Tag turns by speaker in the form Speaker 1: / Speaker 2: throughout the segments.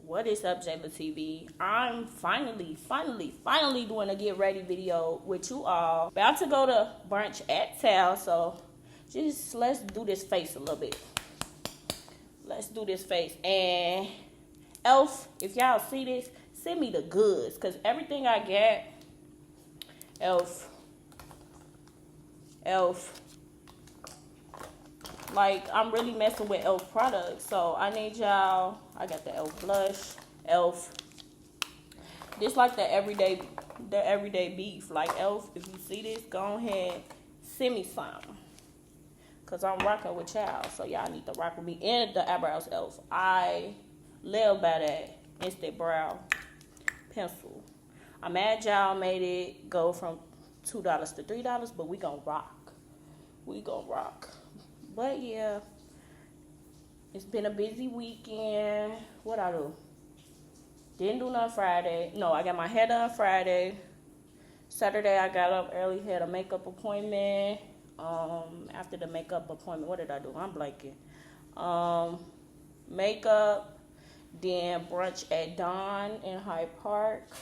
Speaker 1: What is up, Jayla TV? I'm finally doing a get ready video with you all. About to go to brunch at Tal, so just let's do this face a little bit. Let's do this face. And E.L.F, if y'all see this, send me the goods, cause everything I get, E.L.F. Like, I'm really messing with E.L.F products, so I need y'all. I got the E.L.F blush, E.L.F. This like the everyday beef. Like, E.L.F, if you see this, go ahead, send me some, cause I'm rocking with y'all, so y'all need to rock with me. And the eyebrows E.L.F, I live by that instant brow pencil. I'm mad y'all made it go from $2 to $3, but we gonna rock. But yeah, it's been a busy weekend. What I do? Didn't do nothing Friday. No, I got my hair done Friday. Saturday I got up early, had a makeup appointment. After the makeup appointment, what did I do? I'm blanking. Makeup, then brunch at Dawn in Hyde Park.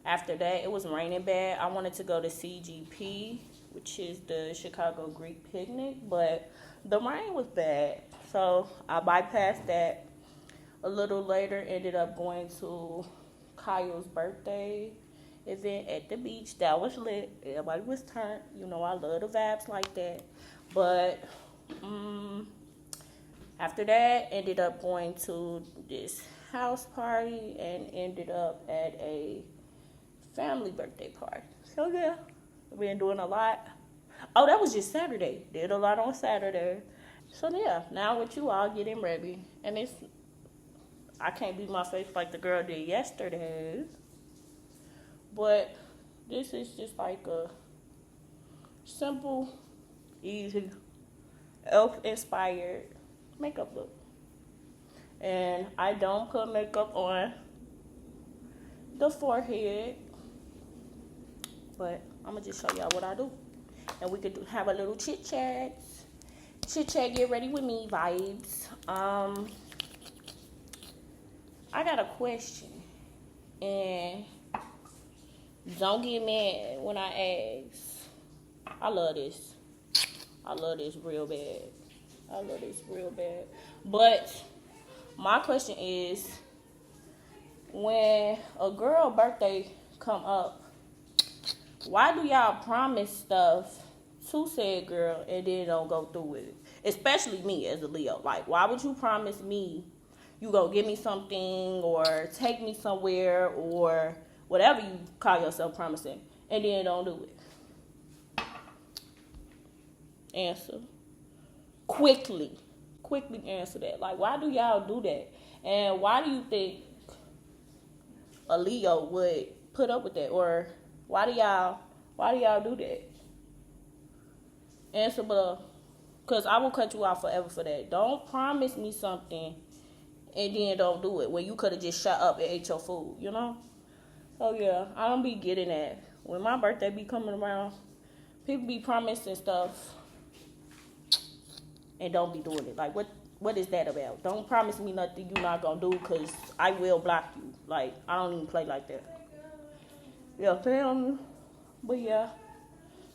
Speaker 1: After that, it was raining bad. I wanted to go to CGP, which is the Chicago Greek Picnic, but the rain was bad. So I bypassed that. A little later, ended up going to Kyle's birthday event at the beach. That was lit. Everybody was turned. You know, I love the vibes like that. But after that, ended up going to this house party and ended up at a family birthday party. So yeah, I've been doing a lot. Oh, that was just Saturday. Did a lot on Saturday. So yeah, now with you all getting ready. And I can't beat my face like the girl did yesterday. But this is just like a simple, easy, E.L.F inspired makeup look. And I don't put makeup on the forehead, but I'm gonna just show y'all what I do. And we could have a little chit chat, get ready with me vibes. I got a question, and don't get mad when I ask. I love this real bad. But my question is, when a girl birthday come up, why do y'all promise stuff to said girl and then don't go through with it? Especially me as a Leo. Like, why would you promise me you go give me something or take me somewhere or whatever you call yourself promising and then don't do it? Answer. Quickly answer that. Like, why do y'all do that? And why do you think a Leo would put up with that? Or why do y'all do that? Answer below, because I will cut you off forever for that. Don't promise me something and then don't do it when you could have just shut up and ate your food, you know? So yeah, I don't be getting that. When my birthday be coming around, people be promising stuff and don't be doing it. Like, what is that about? Don't promise me nothing you not gonna do, because I will block you. Like, I don't even play like that. Yeah, feel me? But yeah,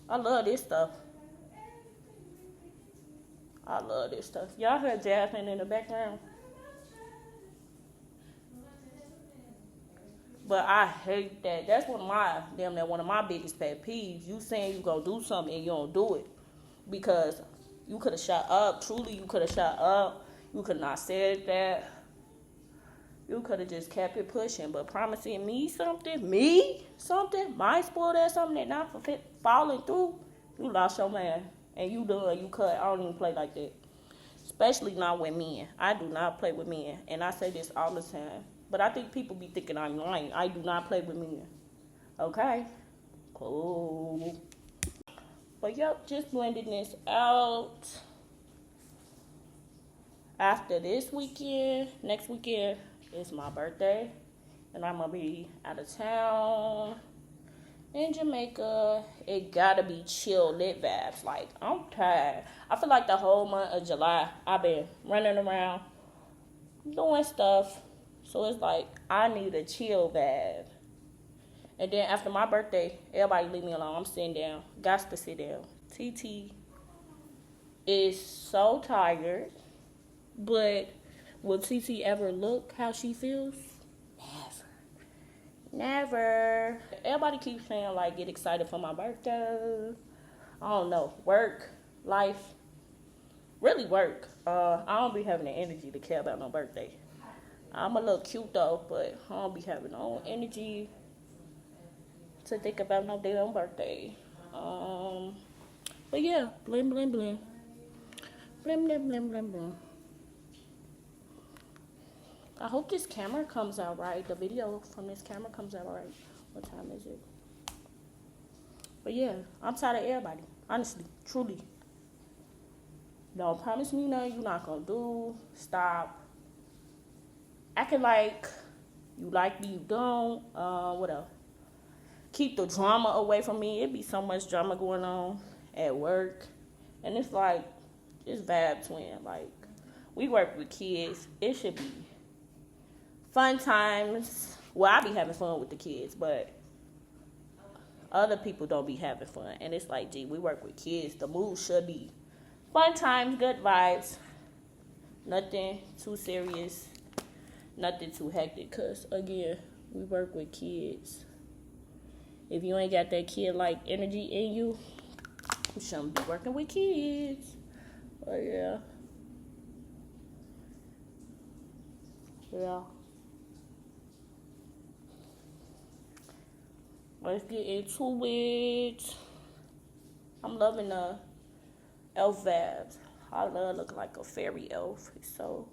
Speaker 1: I love this stuff. Y'all heard Jasmine in the background? But I hate that. That's one of my biggest pet peeves. You saying you gonna do something and you don't do it. Because you could have shut up. Truly, you could have shut up. You could not said that. You could have just kept it pushing. But promising me something, my spoiled ass something that not falling through, you lost your man. And you done, you cut. I don't even play like that. Especially not with men. I do not play with men. And I say this all the time. But I think people be thinking I'm lying. I do not play with men. Okay? Cool. But yep, just blending this out. After this weekend, next weekend is my birthday. And I'm going to be out of town in Jamaica. It gotta be chill, lit vibes. Like, I'm tired. I feel like the whole month of July, I've been running around, doing stuff, So it's like, I need a chill vibe. And then after my birthday, everybody leave me alone. I'm sitting down. Got to sit down. TT is so tired. But will TT ever look how she feels? Never. Everybody keeps saying, like, get excited for my birthday. I don't know. Work, life. Really work. I don't be having the energy to care about no birthday. I'm a little cute though, but I don't be having no energy to think about no damn birthday. But yeah, bling bling bling. Bling bling bling bling bling. I hope this camera comes out right. The video from this camera comes out right. What time is it? But yeah, I'm tired of everybody. Honestly, truly. Don't promise me nothing you're not gonna do. Stop acting like you like me, you don't. What else? Keep the drama away from me. It be so much drama going on at work. And it's like, it's vibe twin. Like, we work with kids. It should be fun times. Well, I be having fun with the kids, but other people don't be having fun. And it's like, gee, we work with kids. The mood should be fun times, good vibes. Nothing too serious. Nothing too hectic. Because, again, we work with kids. If you ain't got that kid-like energy in you, you shouldn't be working with kids. But, yeah. Yeah. Let's get into it. I'm loving the E.L.F vibes. I love looking like a fairy elf. It's so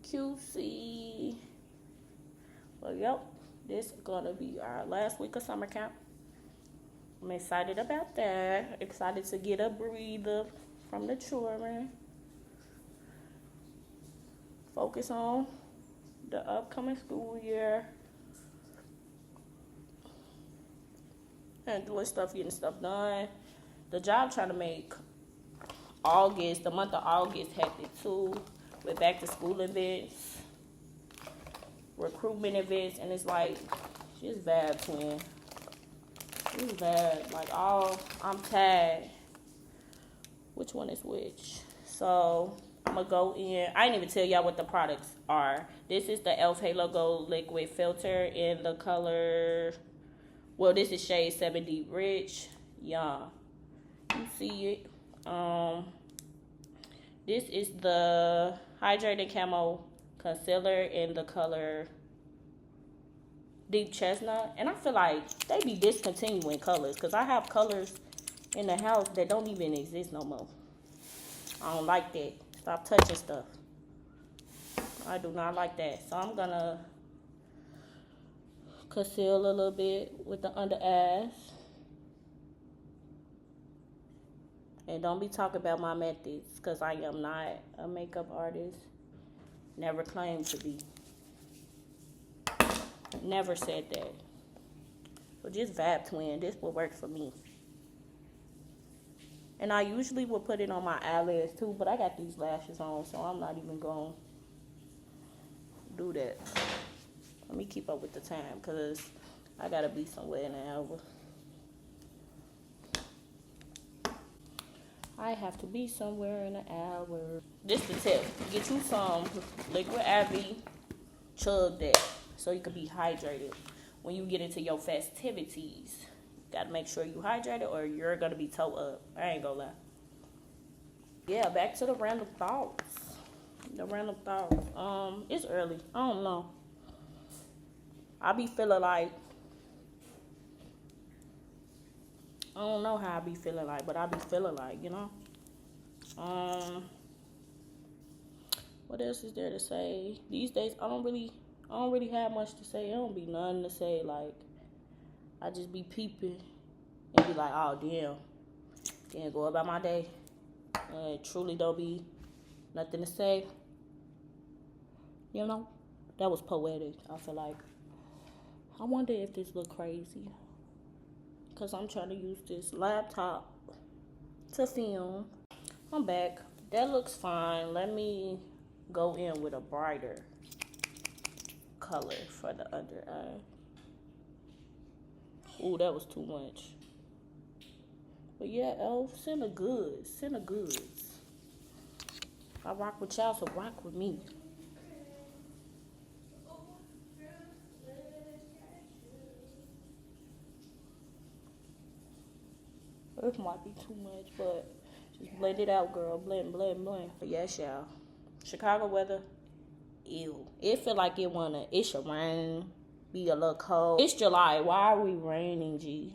Speaker 1: cutesy. Well, yep. This is gonna be our last week of summer camp. I'm excited about that. Excited to get a breather from the children. Focus on the upcoming school year. And doing stuff, getting stuff done. The job trying to make August, the month of August, hectic too. With back to school events, recruitment events, and it's like, just vibe twin. Just vibe. Like, I'm tired. Which one is which? So, I'm going to go in. I didn't even tell y'all what the products are. This is the E.L.F Halo Gold Liquid Filter in the color, well, this is shade 7D Rich. Yeah. You see it. This is the Hydrating Camo Concealer in the color Deep Chestnut. And I feel like they be discontinuing colors, because I have colors in the house that don't even exist no more. I don't like that. Stop touching stuff. I do not like that. So I'm going to conceal a little bit with the under eyes. And don't be talking about my methods, because I am not a makeup artist. Never claimed to be. Never said that. So just vibe twin. This will work for me. And I usually will put it on my eyelids too, but I got these lashes on, so I'm not even going to do that. Let me keep up with the time, because I got to be somewhere in an hour. I have to be somewhere in an hour. This the tip. Get you some liquid IV. Chug that so you can be hydrated when you get into your festivities. Got to make sure you hydrated or you're going to be toe up. I ain't going to lie. Yeah, back to the random thoughts. It's early. I don't know. I be feeling like, I don't know how I be feeling like, but I be feeling like, you know. What else is there to say? These days, I don't really have much to say. I don't be nothing to say. Like, I just be peeping and be like, oh damn, can't go about my day. Truly don't be nothing to say. You know, that was poetic. I feel like. I wonder if this look crazy. Because I'm trying to use this laptop to film. I'm back. That looks fine. Let me go in with a brighter color for the under eye. Ooh, that was too much. But yeah, E.L.F, send the goods. Send the goods. I rock with y'all, so rock with me. This might be too much, but just blend it out, girl. Blend, blend, blend. But yes, y'all. Chicago weather, ew. It feel like it should rain, be a little cold. It's July. Why are we raining, G?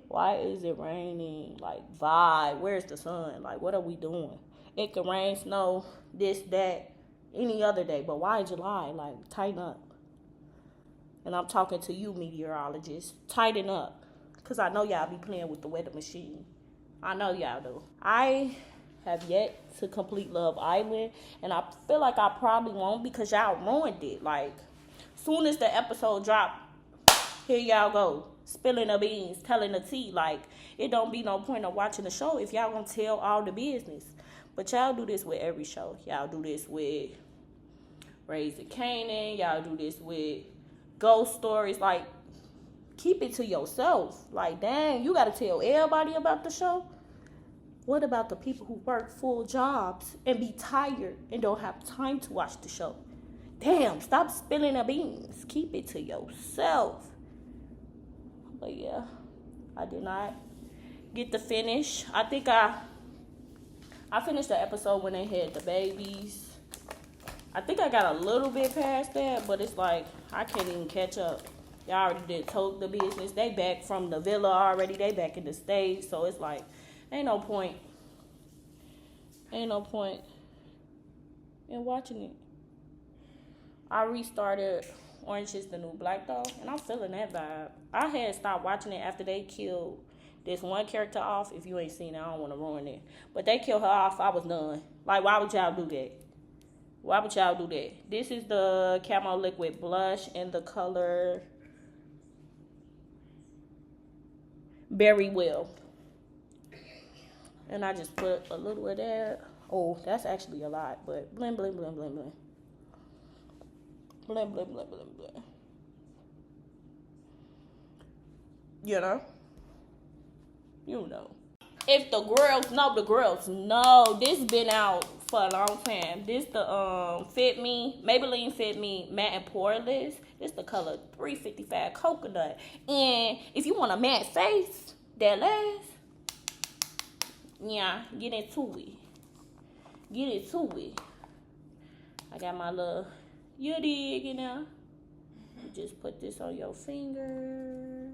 Speaker 1: Why is it raining? Like, vibe. Where's the sun? Like, what are we doing? It could rain, snow, this, that, any other day. But why July? Like, tighten up. And I'm talking to you, meteorologists. Tighten up. Because I know y'all be playing with the weather machine. I know y'all do. I have yet to complete Love Island. And I feel like I probably won't because y'all ruined it. Like, soon as the episode drop, here y'all go. Spilling the beans, telling the tea. Like, it don't be no point of watching the show if y'all gonna tell all the business. But y'all do this with every show. Y'all do this with Raising Kanan. Y'all do this with Ghost Stories. Like, keep it to yourself. Like, dang, you gotta tell everybody about the show. What about the people who work full jobs and be tired and don't have time to watch the show? Damn, stop spilling the beans. Keep it to yourself. But yeah, I did not get the finish. I think I finished the episode when they had the babies. I think I got a little bit past that, but it's like I can't even catch up. Y'all already did told the business. They back from the villa already. They back in the States. So it's like, ain't no point. Ain't no point in watching it. I restarted Orange is the New Black though, and I'm feeling that vibe. I had stopped watching it after they killed this one character off. If you ain't seen it, I don't want to ruin it. But they killed her off. I was done. Like, why would y'all do that? Why would y'all do that? This is the Camo Liquid Blush in the color Berry Well. And I just put a little of that. Oh, that's actually a lot. But blend, blend, blend, blend, blend. Blend, blend, blend, blend, blend. You know? You know. If the girls know, this been out for a long time. This the Fit Me, Maybelline Fit Me Matte and Poreless. This the color 355 Coconut. And if you want a matte face that lasts, yeah, get into it. Get into it. I got my little, you dig, you know. You just put this on your finger.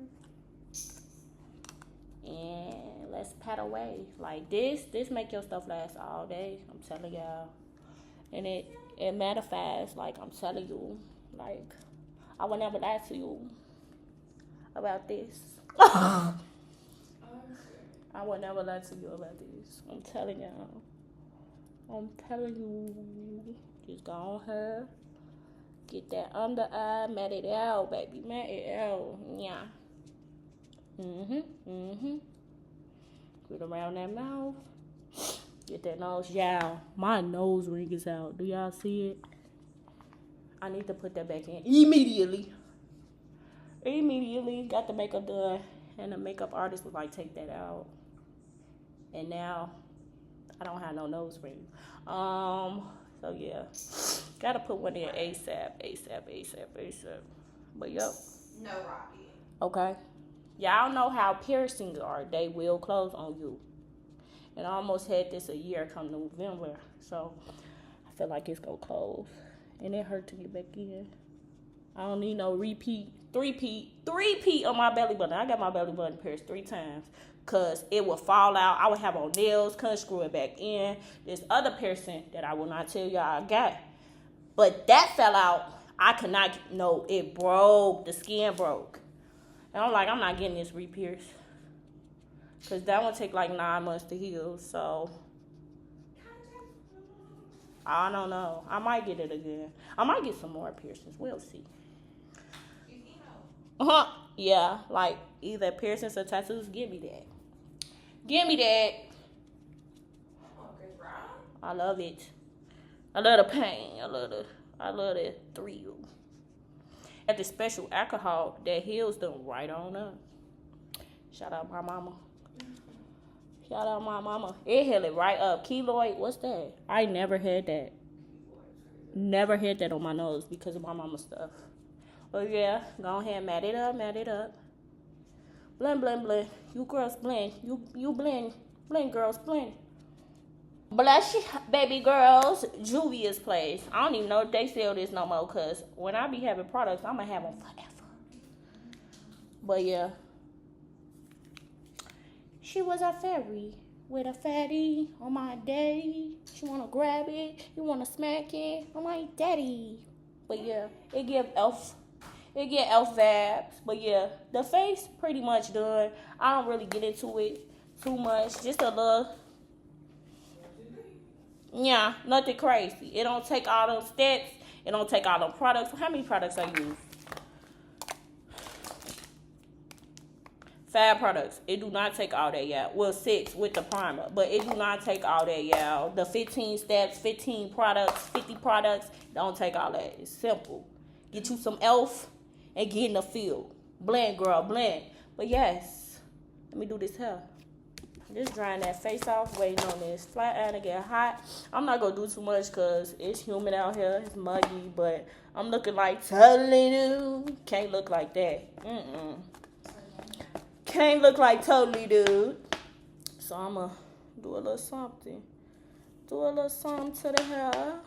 Speaker 1: And let's pat away. Like this make your stuff last all day. I'm telling y'all. And it mattifies, like I'm telling you. Like, I would never lie to you about this. I would never lie to you about this. I'm telling y'all. I'm telling you. Just go on her. Get that under eye. Mat it out, baby. Mat it out. Yeah. Put around that mouth. Get that nose. Yeah, my nose ring is out. Do y'all see it? I need to put that back in immediately. Got the makeup done. And the makeup artist was like, take that out. And now, I don't have no nose ring. So yeah. Gotta put one in ASAP. But yup.
Speaker 2: No Rocky.
Speaker 1: Okay. Y'all know how piercings are. They will close on you. And I almost had this a year come November. So I feel like it's going to close. And it hurt to get back in. I don't need no three-peat on my belly button. I got my belly button pierced 3 times. Because it would fall out. I would have on nails. Couldn't screw it back in. This other piercing that I will not tell y'all I got. But that fell out. I could not, no, it broke. The skin broke. And I'm like, I'm not getting this re-pierced. Because that one take like 9 months to heal. So, I don't know. I might get it again. I might get some more piercings. We'll see. Yeah, like either piercings or tattoos. Give me that. I love it. I love the pain. I love the thrill. Had this special alcohol that heals them right on up. Shout out my mama. Shout out my mama. It healed it right up. Keloid, what's that? I never had that. Never had that on my nose because of my mama's stuff. But yeah, go ahead, mat it up. Blend, blend, blend. You girls blend. You blend. Blend, girls, blend. Blush, baby girls, Juvia's place. I don't even know if they sell this no more, because when I be having products, I'm going to have them forever. But yeah. She was a fairy with a fatty on my daddy. She want to grab it. You want to smack it. I'm like, daddy. But yeah, it give E.L.F. It get E.L.F. vibes. But yeah, the face pretty much done. I don't really get into it too much. Just a little... Yeah, nothing crazy. It don't take all them steps. It don't take all them products. How many products I use? 5 products. It do not take all that, y'all. Well, 6 with the primer. But it do not take all that, y'all. The 15 steps, 15 products, 50 products. Don't take all that. It's simple. Get you some E.L.F. and get in the field. Blend, girl, blend. But yes, let me do this hair. Just drying that face off, waiting on this flat iron to get hot. I'm not going to do too much because it's humid out here. It's muggy, but I'm looking like totally dude. Can't look like that. Can't look like totally dude. So I'm going to do a little something. Do a little something to the hair.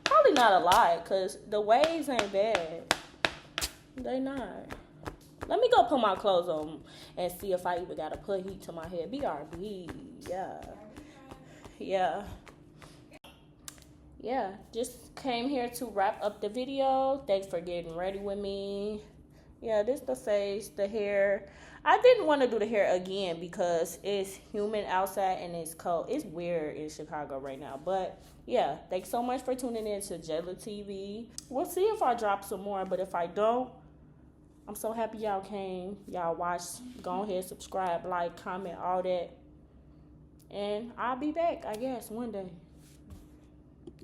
Speaker 1: Probably not a lot because the waves ain't bad. They not. Let me go put my clothes on and see if I even got to put heat to my hair. BRB, yeah. Just came here to wrap up the video. Thanks for getting ready with me. Yeah, this the face, the hair. I didn't want to do the hair again because it's humid outside and it's cold. It's weird in Chicago right now. But yeah, thanks so much for tuning in to Jayla TV. We'll see if I drop some more, but if I don't, I'm so happy y'all came. Y'all watched. Go ahead, subscribe, like, comment, all that. And I'll be back, I guess, one day.